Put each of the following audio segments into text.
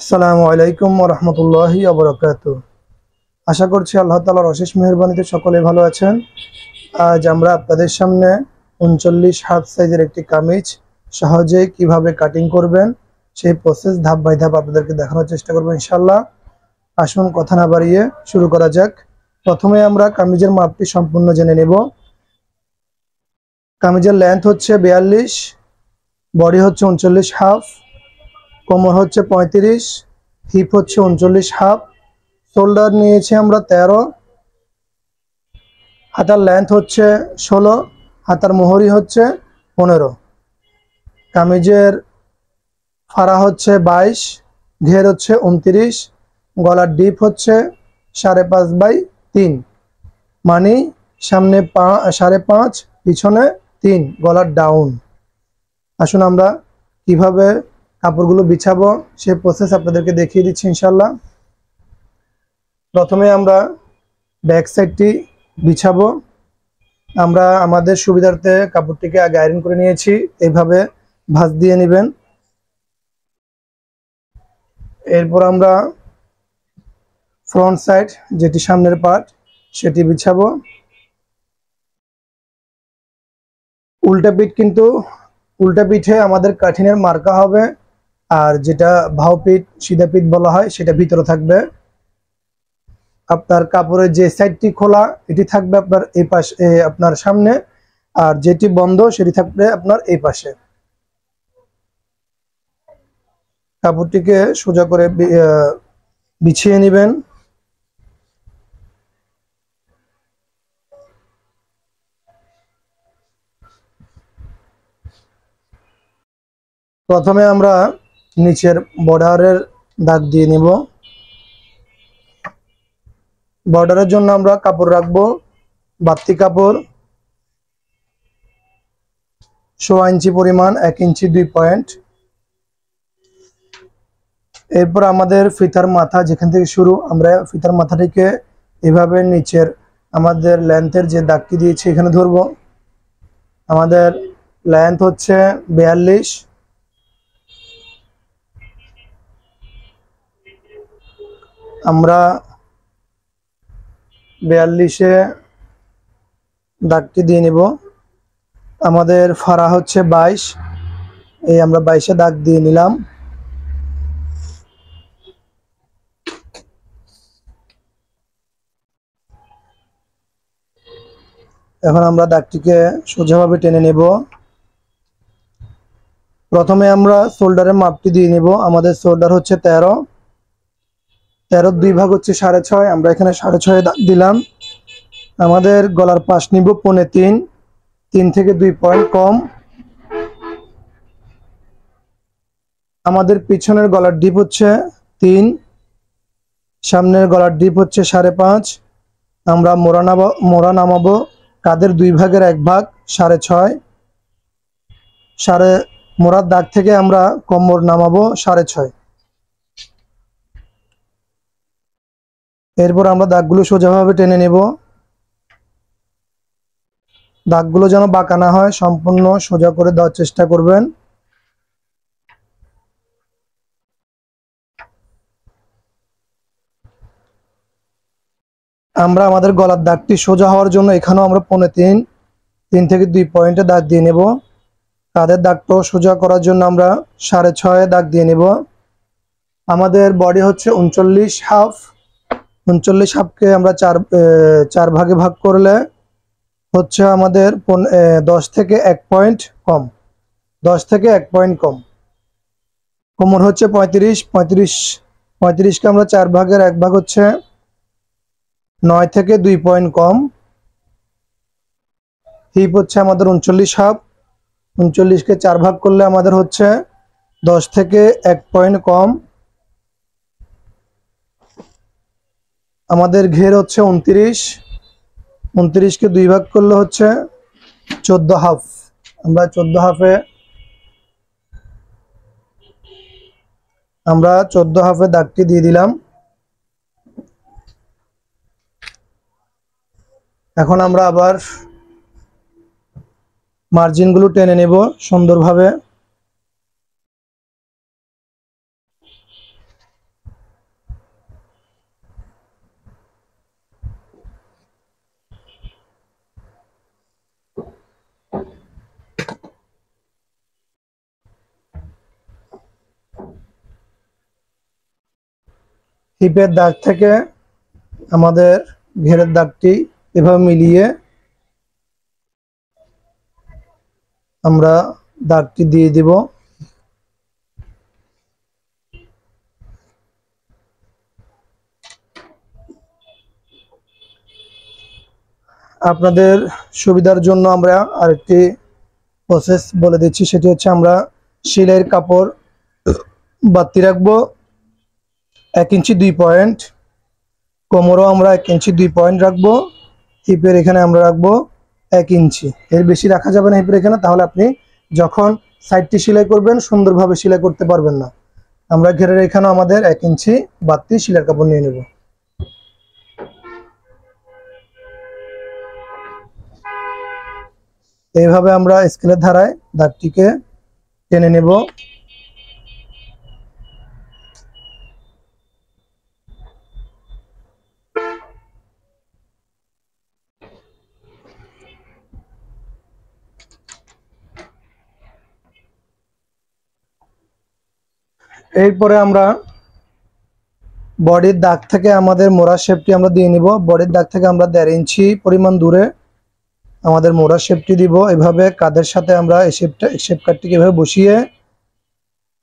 আসসালামু আলাইকুম ওয়া রাহমাতুল্লাহি ওয়া বারাকাতুহু। আশা করছি আল্লাহ তাআলার অশেষ মেহেরবানিতে সকলে ভালো আছেন। আজ আমরা আপনাদের সামনে 39 হাফ সাইজের একটি কামিজ সহজেই কিভাবে কাটিং করবেন সেই প্রসেস ধাপ বাই ধাপ আপনাদেরকে দেখানোর চেষ্টা করব ইনশাআল্লাহ। আসুন কথা না বাড়িয়ে শুরু করা যাক। প্রথমে আমরা কামিজের মাপটি সম্পূর্ণ জেনে নেব। কামিজের লেন্থ হচ্ছে 42, বডি হচ্ছে 39 হাফ, কোমর হচ্ছে 35, হিপ হচ্ছে 39 হাফ, শোল্ডার নিয়েছি আমরা 13, হাতার লেন্থ হচ্ছে 16, হাতার মোহরি হচ্ছে 15, কামিজের ফাড়া হচ্ছে 22, ঘের হচ্ছে 29, গলার ডিপ হচ্ছে 5.5/3, মানে সামনে 5.5, পিছনে 3, গলার ডাউন। আসুন আমরা কিভাবে কাপড়গুলো বিছাবো সেই প্রসেস আপনাদেরকে দেখিয়ে দিচ্ছি ইনশাআল্লাহ। প্রথমে আমরা ব্যাক সাইডটি বিছাবো। আমরা আমাদের সুবিধার্থে কাপড়টিকে আগে আয়রন করে নিয়েছি, এইভাবে ভাঁজ দিয়ে নেবেন। এরপর আমরা ফ্রন্ট সাইড, যেটি সামনের পার্ট, সেটি বিছাবো। উল্টা পিঠে আমাদের কাঠিনের মার্কা হবে, আর যেটা ভাও পিঠ সিধা পিঠ বলা হয় সেটা ভিতরে থাকবে। আপনার কাপড়ের যে সাইডটি খোলা এটি থাকবে আপনার এই পাশে, আপনার সামনে, আর যেটি বন্ধ সেটি থাকবে আপনার এই পাশে। কাপড়টিকে সোজা করে বিছিয়ে নেবেন। প্রথমে আমরা নিচের বর্ডারের দাগ দিয়ে নিব। বর্ডারের জন্য আমরা কাপড় রাখবো, বাড়তি কাপড় 1.5 ইঞ্চি পরিমাণ, 1 ইঞ্চি 2 পয়েন্ট। এরপর আমাদের ফিতার মাথা যেখান থেকে শুরু, আমরা ফিতার মাথাটিকে এভাবে নিচের আমাদের লেন্থের যে দাগটি দিয়েছি এখানে ধরবো। আমাদের লেন্থ হচ্ছে 42, আমরা 42-এ দাগটি দিয়ে নিব। আমাদের ফাড়া হচ্ছে 22, এই আমরা 22-এ দাগ দিয়ে নিলাম। এখন আমরা দাগটিকে সোজাভাবে টেনে নেব। প্রথমে আমরা শোল্ডারের মাপটি দিয়ে নিব। আমাদের শোল্ডার হচ্ছে 13, 13 দুই ভাগ হচ্ছে 6.5, আমরা এখানে 6.5 দাগ দিলাম। আমাদের গলার পাশ নিব 3.5, 3 থেকে 2 পয়েন্ট কম। আমাদের পিছনের গলার ডিপ হচ্ছে 3, সামনের গলার ডিপ হচ্ছে 5.5। আমরা মোড়া নামাবো কাঁধের 2 ভাগের 1 ভাগ 6.5, মোড়ার দাগ থেকে আমরা কোমর নামাবো 6.5। এরপর আমরা দাগগুলো সোজাভাবে টেনে নেব। দাগগুলো যেন বাঁকা না হয়, সম্পূর্ণ সোজা করে দেওয়ার চেষ্টা করবেন। আমরা আমাদের গলার দাগটি সোজা হওয়ার জন্য এখানেও আমরা 3.5, 3 থেকে 2 পয়েন্টে দাগ দিয়ে নেব। কাঁধের দাগটাও সোজা করার জন্য আমরা 6.5 দাগ দিয়ে নেব। আমাদের বডি হচ্ছে 39 হাফ, 39 হাফকে আমরা চার ভাগে ভাগ করলে হচ্ছে আমাদের 10 থেকে 1 পয়েন্ট কম, 10 থেকে 1 পয়েন্ট কম। কোমর হচ্ছে 35, 35কে আমরা 4 ভাগের 1 ভাগ হচ্ছে 9 থেকে 2 পয়েন্ট কম। হিপ হচ্ছে আমাদের 39 হাফ, 39কে 4 ভাগ করলে আমাদের হচ্ছে 10 থেকে 1 পয়েন্ট কম। আমাদের ঘের হচ্ছে 29, 29কে 2 ভাগ করলে হচ্ছে 14 হাফ। আমরা 14 হাফে দাগটি দিয়ে দিলাম। এখন আমরা আবার মার্জিনগুলো টেনে নেব সুন্দরভাবে। হিপের দাগ থেকে আমাদের ঘেরের দাগটি এভাবে মিলিয়ে আমরা দাগটি দিয়ে দিব। আপনাদের সুবিধার জন্য আমরা আরেকটি প্রসেস বলে দিচ্ছি, সেটি হচ্ছে আমরা সেলাইয়ের কাপড় বাড়তি রাখবো 1 ইঞ্চি 2 পয়েন্ট, কোমরও আমরা 1 ইঞ্চি 2 পয়েন্ট রাখবো, হিপের এখানে আমরা রাখবো 1 ইঞ্চি। এর বেশি রাখা যাবে না হিপের এখানে, তাহলে আপনি যখন সাইডটি সেলাই করবেন সুন্দরভাবে সেলাই করতে পারবেন না। আমরা ঘেরের এখানেও আমাদের 1 ইঞ্চি বাড়তি সেলাইয়ের কাপড় নিয়ে নেব। এইভাবে আমরা স্কেলের ধারায় দাগটিকে টেনে নেব। এরপরে আমরা বডির দাগ থেকে আমাদের মোড়ার শেপটি আমরা দিয়ে নিব। বডির দাগ থেকে আমরা 1.5 ইঞ্চি পরিমাণ দূরে আমাদের মোড়ার শেপটি দিব। এভাবে কাঁধের সাথে আমরা এই শেপ কাটটিকে এভাবে বসিয়ে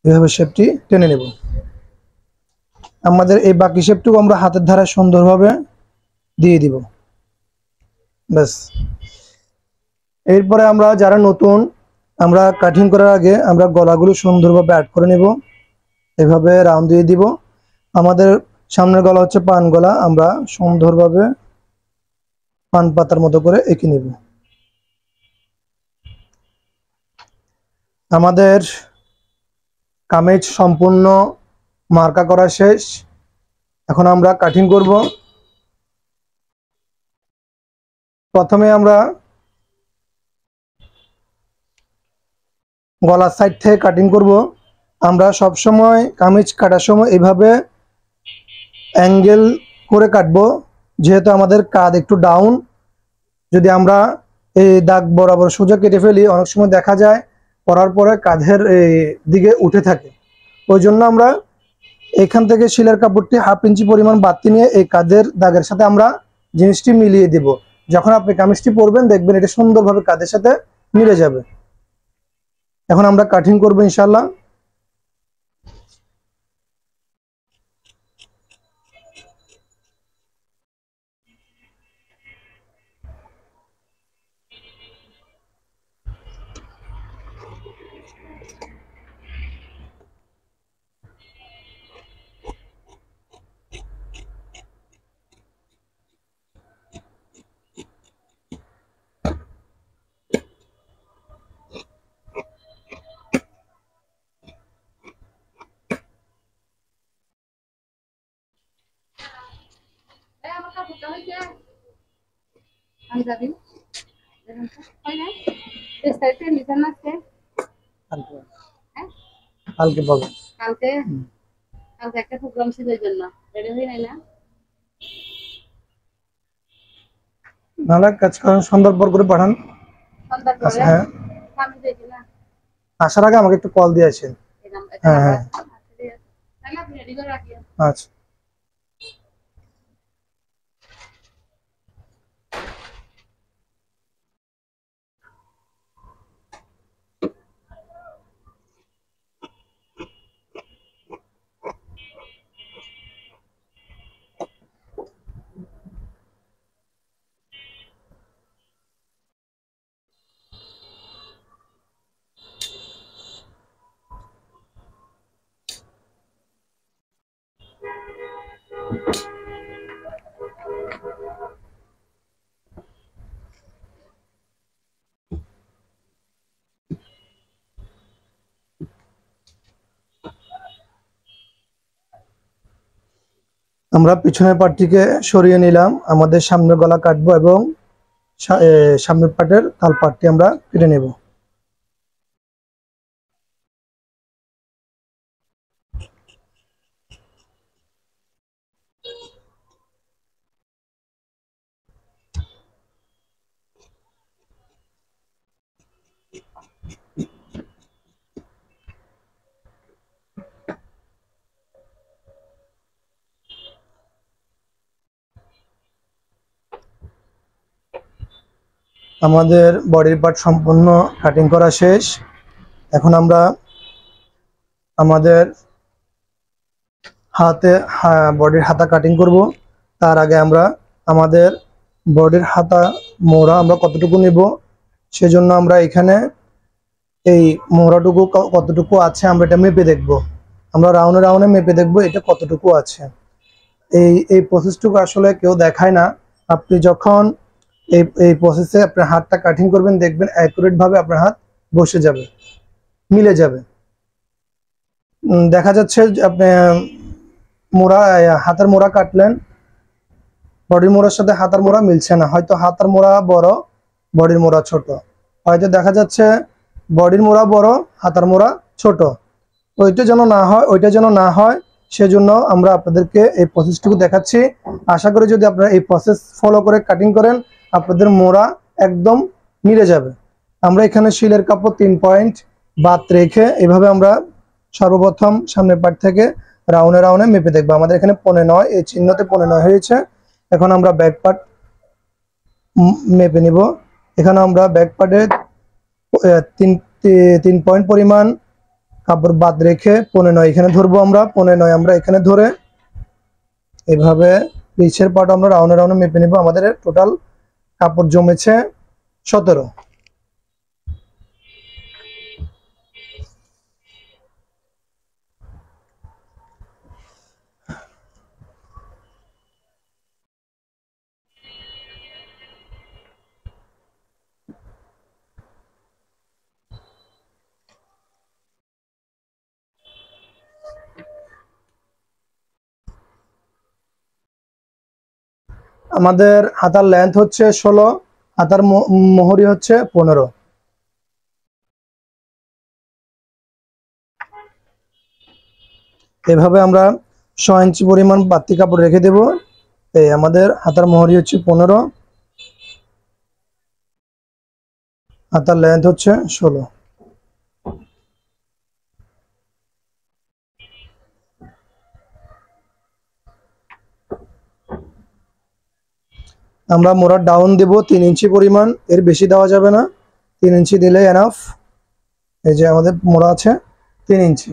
এভাবে শেপটি টেনে নেব। আমাদের এই বাকি শেপটুকু আমরা হাতের ধারে সুন্দরভাবে দিয়ে দিব। ব্যাস। এরপরে আমরা যারা নতুন, আমরা কাটিং করার আগে আমরা গলাগুলো সুন্দরভাবে অ্যাড করে নেব। এভাবে রাউন্ড দিয়ে দিব। আমাদের সামনের গলা হচ্ছে পান গলা, আমরা সুন্দরভাবে পান পাতার মতো করে এঁকে নেব। আমাদের কামিজ সম্পূর্ণ মার্কা করা শেষ। এখন আমরা কাটিং করব। প্রথমে আমরা গলার সাইড থেকে কাটিং করব। আমরা সব সময় কামিজ কাটার সময় এইভাবে অ্যাঙ্গেল করে কাটবো, যেহেতু আমাদের কাঁধ একটু ডাউন। যদি আমরা এই দাগ বরাবর সোজা কেটে ফেলি, অনেক সময় দেখা যায় পরার পরে কাঁধের দিকে উঠে থাকে। ওই জন্য আমরা এখান থেকে সেলাইয়ের কাপড়টি 1/2 ইঞ্চি পরিমাণ বাড়তি নিয়ে এই কাঁধের দাগের সাথে আমরা জিনিসটি মিলিয়ে দিব। যখন আপনি কামিজটি পরবেন দেখবেন এটা সুন্দরভাবে কাঁধের সাথে মিলে যাবে। এখন আমরা কাটিং করবো ইনশাল্লাহ। কালকে পাবেন। কালকে কালকে একটা প্রোগ্রাম ছিল, এই জন্য রেডি হই নাই না। নাহলে কাজ করেন, সন্ধ্যার পর করে পাঠান। হ্যাঁ, আসার আগে আমাকে একটু কল দিয়ে আসেন। হ্যাঁ হ্যাঁ, আচ্ছা। আমরা পিছনের পাটটিকে সরিয়ে নিলাম, আমাদের সামনের গলা কাটবো এবং সামনের পাটের তাল পাটটি আমরা কেটে নেব। আমাদের বডির পার্ট সম্পূর্ণ কাটিং করা শেষ। এখন আমরা আমাদের বডির হাতা কাটিং করব। তার আগে আমরা আমাদের বডির হাতা মোড়া আমরা কতটুকু নিব, সেজন্য আমরা এখানে এই মোড়াটুকু কতটুকু আছে আমরা এটা মেপে দেখব। আমরা রাউন্ডে রাউন্ডে মেপে দেখব এটা কতটুকু আছে। এই প্রসেসটুকু আসলে কেউ দেখায় না। আপনি যখন এই প্রসেসে আপনার হাতটা কাটিং করবেন, দেখবেন অ্যাকুরেট ভাবে আপনার হাত বসে যাবে, মিলে যাবে। দেখা যাচ্ছে আপনি হাতের মোড়া কাটলেন, বডির মোড়ার সাথে হাতার মোড়া মিলছে না, হয়তো হাতার মোড়া বড় বডির মোড়া ছোট, হয়তো দেখা যাচ্ছে বডির মোড়া বড় হাতার মোড়া ছোট। ওইটা যেন না হয় সেজন্য আমরা আপনাদেরকে এই প্রসেসটুকু দেখাচ্ছি। আশা করি যদি আপনারা এই প্রসেস ফলো করে কাটিং করেন, আপনাদের মোড়া একদম মিলে যাবে। আমরা এখানে শিলের কাপড় 3 পয়েন্ট বাদ রেখে এভাবে আমরা সর্বপ্রথম সামনের পার্ট থেকে রাউন্ডে রাউন্ডে মেপে দেখবো। আমাদের এখানে 15 এই চিহ্নতে 15 হয়েছে। এখন আমরা ব্যাক পার্ট মেপে নিব। এখানে আমরা ব্যাক পার্টে 3 পয়েন্ট পরিমাণ কাপড় বাদ রেখে 15 এখানে ধরবো। আমরা 15 আমরা এখানে ধরে এভাবে পিছের পার্ট আমরা রাউন্ডে রাউন্ডে মেপে নিব। আমাদের টোটাল কাপড় জমেছে 17। আমাদের হাতার লেন্থ হচ্ছে 16, হাতার মোহরি হচ্ছে 15। এভাবে আমরা 6 ইঞ্চি পরিমাণ বাড়তি কাপড় রেখে দেব। এই আমাদের হাতার মোহরি হচ্ছে 15, হাতার লেন্থ হচ্ছে 16। আমরা মোড়ার ডাউন দেব 3 ইঞ্চি পরিমাণ, এর বেশি দেওয়া যাবে না। 3 ইঞ্চি দিলে এনাফ। এই যে আমাদের মোড়া আছে 3 ইঞ্চি।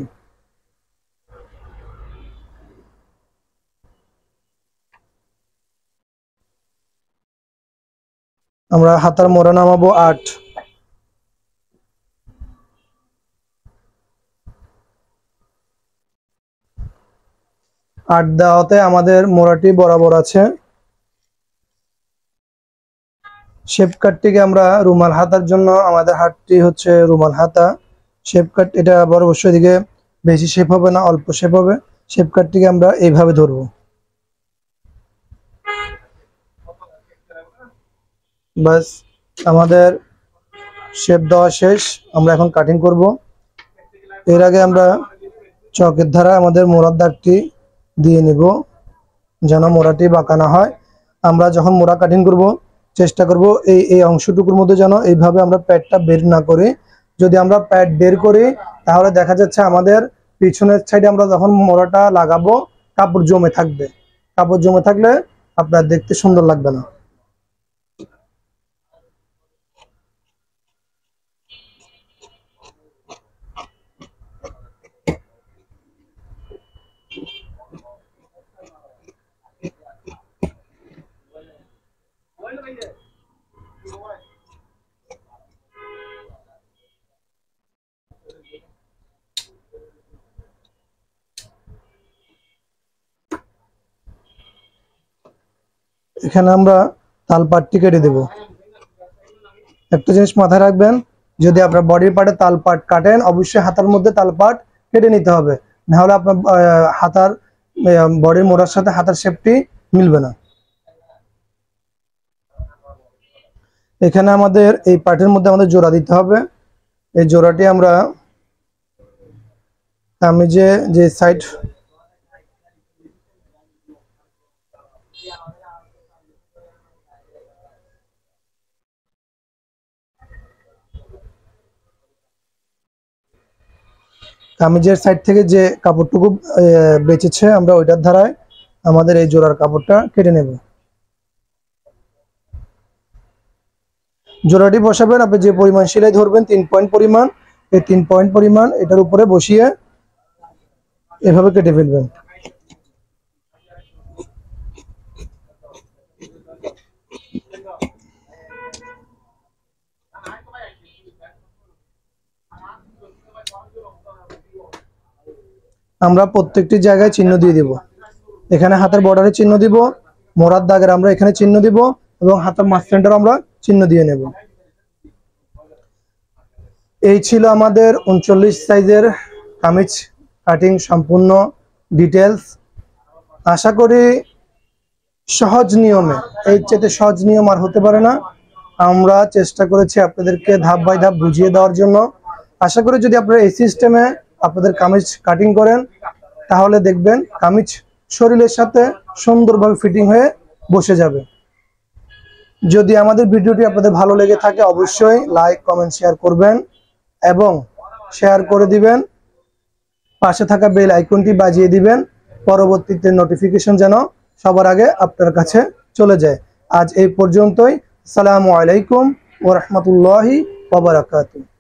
আমরা হাতার মোড়া নামাবো 8। দেওয়াতে আমাদের মোড়াটি বরাবর আছে। শেপ কাটটিকে আমরা রুমাল হাতার জন্য আমাদের হাতটি হচ্ছে রুমাল হাতা। শেপ কাট এটা অবশ্যই এদিকে বেশি শেপ হবে না, অল্প শেপ হবে। শেপ কাটটিকে আমরা এইভাবে ধরবো। বাস আমাদের শেপ দেওয়া শেষ। আমরা এখন কাটিং করব। এর আগে আমরা চকের ধারা আমাদের মোড়ার দাগটি দিয়ে নিব, যেন মোড়াটি বাঁকা না হয়। আমরা যখন মোড়া কাটিং করব চেষ্টা করব এই অংশটুকুর মধ্যে যেন এইভাবে আমরা প্যাডটা বের না করি। যদি আমরা প্যাড বের করি তাহলে দেখা যাচ্ছে আমাদের পিছনের সাইডে আমরা যখন মোড়াটা লাগাবো কাপড় জমে থাকবে। কাপড় জমে থাকলে আপনার দেখতে সুন্দর লাগবে না। এখানে আমরা তালপাটটি কেটে দেব। একটা জিনিস মাথায় রাখবেন, যদি আপনার বডির পার্টে তালপাট কাটেন অবশ্যই হাতার মধ্যে তালপাট কেটে নিতে হবে, নাহলে আপনার হাতার বডির মোড়ার সাথে হাতার শেপটি মিলবে না। এখানে আমাদের এই পার্টের মধ্যে আমাদের জোড়া দিতে হবে। এই জোড়াটি আমরা যে সাইড কামিজের সাইড থেকে যে কাপড়টুকু বেঁচেছে আমরা ওইটার ধারায় আমাদের এই জোড়ার কাপড়টা কেটে নেব। জোড়াটি বসাবেন, আপনি যে পরিমাণ সেলাই ধরবেন 3 পয়েন্ট পরিমাণ, এই 3 পয়েন্ট পরিমাণ এটার উপরে বসিয়ে এভাবে কেটে ফেলবেন। আমরা প্রত্যেকটি জায়গায় চিহ্ন দিয়ে দিব। এখানে হাতের বর্ডারে চিহ্ন দিব, মোড়ার দাগের আমরা এখানে চিহ্ন দিব এবং হাতের মাঝখানটার আমরা চিহ্ন দিয়ে নেব। এই ছিল আমাদের 39 সাইজের কামিজ কাটিং সম্পূর্ণ ডিটেলস। আশা করি সহজ নিয়মে, এর চেয়ে সহজ নিয়ম আর হতে পারে না। আমরা চেষ্টা করেছি আপনাদেরকে ধাপ বাই ধাপ বুঝিয়ে দেওয়ার জন্য। আশা করি যদি আপনারা এই সিস্টেমে আপনাদের কামিজ কাটিং করেন তাহলে দেখবেন কামিজ শরীরের সাথে সুন্দরভাবে ফিটিং হয়ে বসে যাবে। যদি আমাদের ভিডিওটি আপনাদের ভালো লেগে থাকে অবশ্যই লাইক কমেন্ট শেয়ার করবেন এবং শেয়ার করে দিবেন। পাশে থাকা বেল আইকনটি বাজিয়ে দিবেন, পরবর্তীতে নোটিফিকেশন যেন সবার আগে আপনার কাছে চলে যায়। আজ এই পর্যন্তই। আসসালামু আলাইকুম ওয়া রাহমাতুল্লাহি ওয়া বারাকাতুহু।